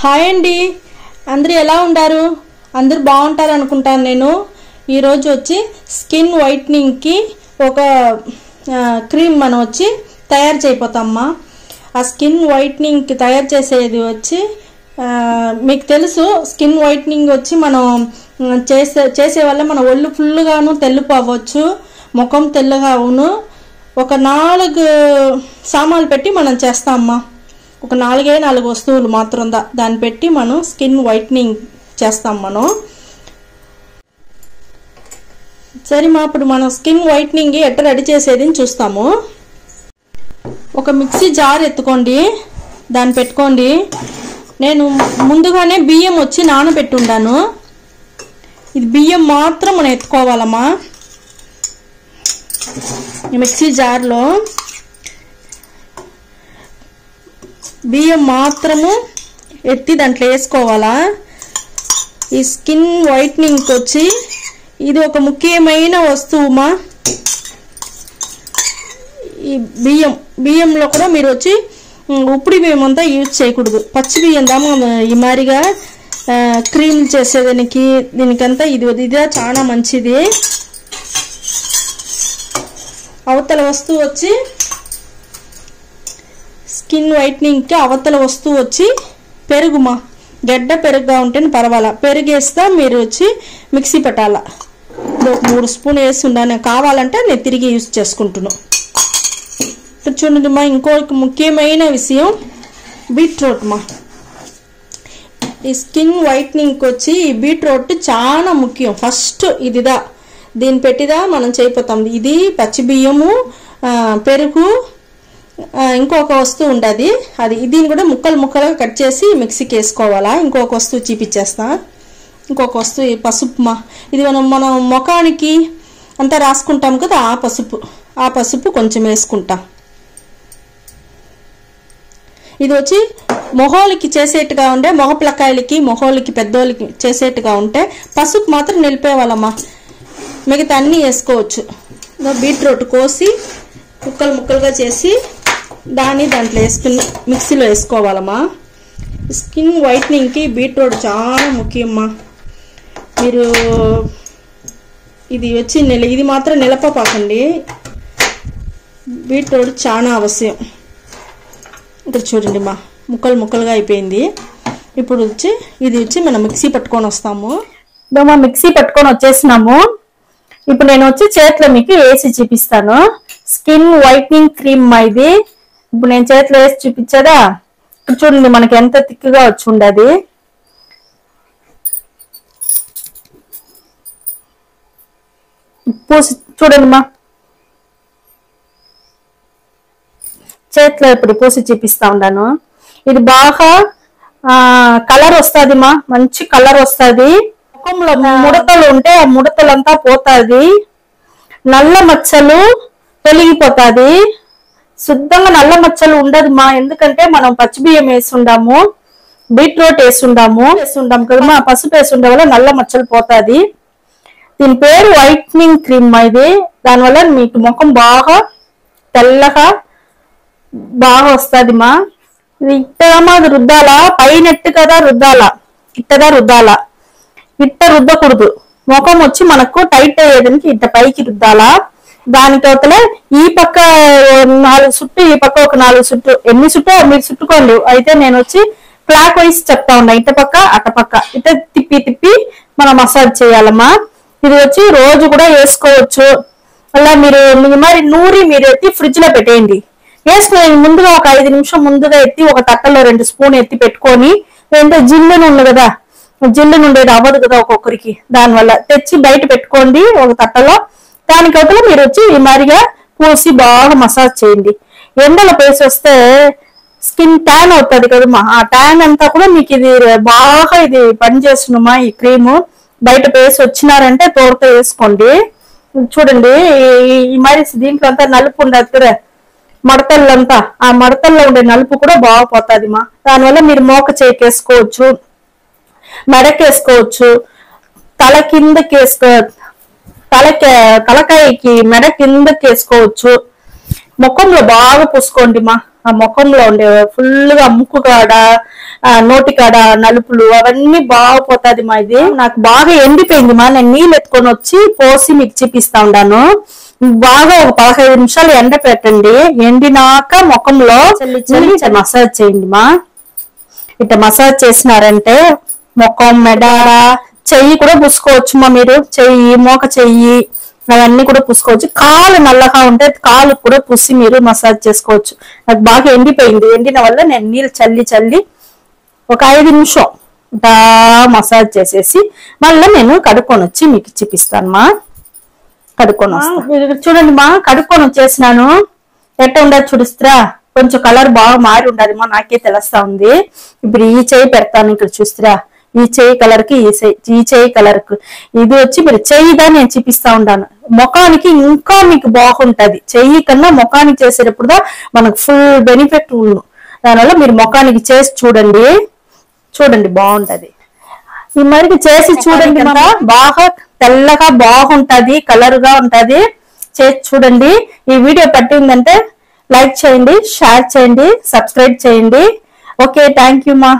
Hi అండి, అందరూ ఎలా ఉంటారు? అందరూ బాగుంటారు అనుకుంటాను. నేను ఈరోజు వచ్చి స్కిన్ వైట్నింగ్కి ఒక క్రీమ్ మనం వచ్చి తయారు చేయబోతామమ్మా. ఆ స్కిన్ వైట్నింగ్కి తయారు చేసేది వచ్చి మీకు తెలుసు, స్కిన్ వైట్నింగ్ వచ్చి మనం చేసే వల్ల మన ఒళ్ళు ఫుల్గాను తెల్లుపు అవ్వచ్చు, ముఖం తెల్లగా అవును. ఒక 4 సామాన్లు పెట్టి మనం చేస్తామమ్మా. ఒక 4 వస్తువులు మాత్రం దాన్ని పెట్టి మనం స్కిన్ వైట్నింగ్ చేస్తాం మనం. సరే మా, ఇప్పుడు మనం స్కిన్ వైట్నింగ్ ఎట్లా రెడీ చేసేది చూస్తాము. ఒక మిక్సీ జార్ ఎత్తుకోండి, దాన్ని పెట్టుకోండి. నేను ముందుగానే బియ్యం వచ్చి నానబెట్టి ఉండాను. ఇది బియ్యం మాత్రం మనం ఎత్తుకోవాలమ్మా. ఈ మిక్సీ జార్లో బియ్యం మాత్రము ఎత్తి దాంట్లో వేసుకోవాలా. ఈ స్కిన్ వైట్నింగ్కి వచ్చి ఇది ఒక ముఖ్యమైన వస్తువుమా. ఈ బియ్యంలో కూడా మీరు వచ్చి ఉప్పుడు బియ్యం అంతా యూజ్ చేయకూడదు. పచ్చి బియ్యం దా ఈ మాదిరిగా క్రీమ్ చేసేదానికి దీనికంతా ఇదే చాలా మంచిది. అవతల వస్తువు వచ్చి స్కిన్ వైట్నింగ్కి అవతల వస్తువు వచ్చి పెరుగుమా. గడ్డ పెరుగుగా ఉంటేనే పర్వాలా. పెరుగేస్తా మీరు వచ్చి మిక్సీ పెట్టాలా. 3 స్పూన్ వేసి ఉండాను, కావాలంటే నేను తిరిగి యూజ్ చేసుకుంటున్నాను. ఇప్పుడు చూడండి మా, ఇంకొక ముఖ్యమైన విషయం బీట్రూట్ మా. ఈ స్కిన్ వైట్నింగ్కి వచ్చి ఈ బీట్రూట్ చాలా ముఖ్యం. ఫస్ట్ ఇదిదా, దీన్ని పెట్టిదా మనం చేయపోతాం. ఇది పచ్చి బియ్యము, పెరుగు, ఇంకొక వస్తువు ఉండదు. దీన్ని కూడా ముక్కలుగా కట్ చేసి మిక్సీకి వేసుకోవాలా. ఇంకొక వస్తువు చూపించేస్తా. ఇంకొక వస్తువు పసుపు మా. ఇది మనం ముఖానికి అంతా రాసుకుంటాం కదా, ఆ పసుపు కొంచెం వేసుకుంటాం. ఇది వచ్చి మొహోలకి చేసేట్టుగా ఉంటే, మొహపిల్లకాయలకి, మొహోలకి, పెద్దోళ్ళకి చేసేట్టుగా ఉంటే పసుపు మాత్రం నిలిపేవాళ్ళమ్మా. మిగతా అన్నీ వేసుకోవచ్చు. బీట్రూట్ కోసి ముక్కలుగా చేసి దాంట్లో వేసుకుని మిక్సీలో వేసుకోవాలమ్మా. స్కిన్ వైట్నింగ్కి బీట్రూట్ చాలా ముఖ్యమ్మా. మీరు ఇది వచ్చి ఇది మాత్రం నిలపపాకండి. బీట్రూట్ చాలా అవశ్యం. ఇక్కడ చూడండి మా, ముక్కలుగా అయిపోయింది. ఇప్పుడు ఇది వచ్చి మనం మిక్సీ పట్టుకొని వస్తాము. మా మిక్సీ పట్టుకొని వచ్చేసినాము. ఇప్పుడు నేను వచ్చి చేతిలో మీకు వేసి చూపిస్తాను. స్కిన్ వైట్నింగ్ క్రీమ్ మా ఇది. ఇప్పుడు నేను చేతిలో వేసి చూపించాదా, ఇప్పుడు చూడండి మనకి ఎంత థిక్గా వచ్చి ఉండదు. పూసి చూడండి మా, చేతిలో ఇప్పుడు పూసి చూపిస్తా ఉన్నాను. ఇది బాగా కలర్ వస్తుంది మా, మంచి కలర్ వస్తుంది. ముఖంలో ముడతలు ఉంటే ఆ ముడతలంతా పోతుంది. నల్ల మచ్చలు తొలగిపోతుంది. శుద్ధంగా నల్ల మచ్చలు ఉండదు మా. ఎందుకంటే మనం పచ్చి బియ్యం వేసుండాము, బీట్రూట్ వేసుండాం కదా మా, పసుపు వేసుండే వల్ల నల్ల మచ్చలు పోతుంది. దీని పేరు వైట్నింగ్ క్రీమ్ మా ఇది. దానివల్ల మీకు ముఖం బాగా తెల్లగా బాగా వస్తుంది మా. ఇది ఇట్టగా రుద్దాలా, పైనట్టు కదా రుద్దాలా, ఇట్టగా రుద్దాలా. ఇట్ట రుద్దకూడదు. ముఖం వచ్చి మనకు టైట్ అయ్యేదానికి ఇట్ట పైకి రుద్దాలా. దానికి అవతలే ఈ పక్క 4 చుట్టూ, ఈ పక్క ఒక 4 చుట్టూ, ఎన్ని చుట్టూ మీరు చుట్టుకోండి. అయితే నేను వచ్చి క్లాక్ వైజ్ చెప్తా ఉన్నా. ఇట పక్క అట పక్క ఇట తిప్పి మనం మసాజ్ చేయాలమ్మా. ఇది వచ్చి రోజు కూడా వేసుకోవచ్చు. అలా మీరు మరి నూరి మీరు ఎత్తి ఫ్రిడ్జ్ లో పెట్టేయండి. వేసుకుని ముందుగా ఒక 5 నిమిషం ముందుగా ఎత్తి ఒక తట్టలో 2 స్పూన్ ఎత్తి పెట్టుకొని, ఏంటంటే జిల్లును ఉంది కదా, జిల్లును ఉండేది అవ్వదు కదా ఒక్కొక్కరికి, దానివల్ల తెచ్చి బయట పెట్టుకోండి ఒక తట్టలో. దానికి అవతల మీరు వచ్చి ఈ మాదిరిగా పూసి బాగా మసాజ్ చేయండి. ఎండలో పేసి వస్తే స్కిన్ ట్యాన్ అవుతుంది కదమ్మా. ఆ ట్యాన్ అంతా కూడా మీకు ఇది బాగా ఇది పనిచేస్తున్నమా. ఈ క్రీము బయట పేసి వచ్చినారంటే తోడుతో వేసుకోండి. చూడండి ఈ మరి దీంట్లో అంతా నలుపు ఉండదు కదా, మడతలంతా, ఆ మడతల్లో ఉండే నలుపు కూడా బాగా పోతుంది మా. దానివల్ల మీరు మోక చేకేసుకోవచ్చు, మెడకేసుకోవచ్చు, తల కిందకి తలకాయకి మెడ కిందకి వేసుకోవచ్చు. ముఖంలో బాగా పూసుకోండి మా. ఆ ముఖంలో ఉండే ఫుల్ గా ముక్కు కాడ నోటి కాడ నలుపులు అవన్నీ బాగా పోతాది మా. ఇది నాకు బాగా ఎండిపోయింది మా. నేను నీళ్ళు ఎత్తుకొని వచ్చి పోసి మీకు చూపిస్తా ఉన్నాను. బాగా ఒక 15 నిమిషాలు ఎండ పెట్టండి. ఎండినాక ముఖంలో చల్లి మసాజ్ చేయండి మా. ఇట్లా మసాజ్ చేసినారంటే ముఖం, మెడార, చెయ్యి కూడా పూసుకోవచ్చు మా. మీరు చెయ్యి, మోక చెయ్యి అవన్నీ కూడా పూసుకోవచ్చు. కాలు నల్లగా ఉంటే కాలు కూడా పూసి మీరు మసాజ్ చేసుకోవచ్చు. నాకు బాగా ఎండిపోయింది. ఎండిన వల్ల నేను నీళ్ళు చల్లి ఒక 5 నిమిషం మసాజ్ చేసేసి మళ్ళీ నేను కడుక్కొని వచ్చి మీకు చూపిస్తాను మా. కడుక్కొని చూడండి మా. కడుక్కొని వచ్చేసినాను. ఎట్ట ఉండదు చూడిస్తా. కొంచెం కలర్ బాగా మారి ఉండదు మా. నాకే తెలుస్తా ఉంది. ఇప్పుడు ఈ చెయ్యి పెడతాను. ఇక్కడ చూస్తా. ఈ చెయ్యి కలర్ కి ఈ చెయ్యి కలర్ కు ఇది వచ్చి మీరు చెయ్యిదా నేను చూపిస్తా ఉంటాను. ముఖానికి ఇంకా మీకు బాగుంటది. చెయ్యి కన్నా ముఖానికి చేసేటప్పుడు మనకు ఫుల్ బెనిఫిట్ ఉంది. దానివల్ల మీరు ముఖానికి చేసి చూడండి బాగుంటది. ఈ మరికి చేసి చూడండి కదా. బాగా తెల్లగా బాగుంటది, కలర్ గా ఉంటది. చేసి చూడండి. ఈ వీడియో పట్టిందంటే లైక్ చేయండి, షేర్ చేయండి, సబ్స్క్రైబ్ చేయండి. ఓకే, థ్యాంక్ యూ మా.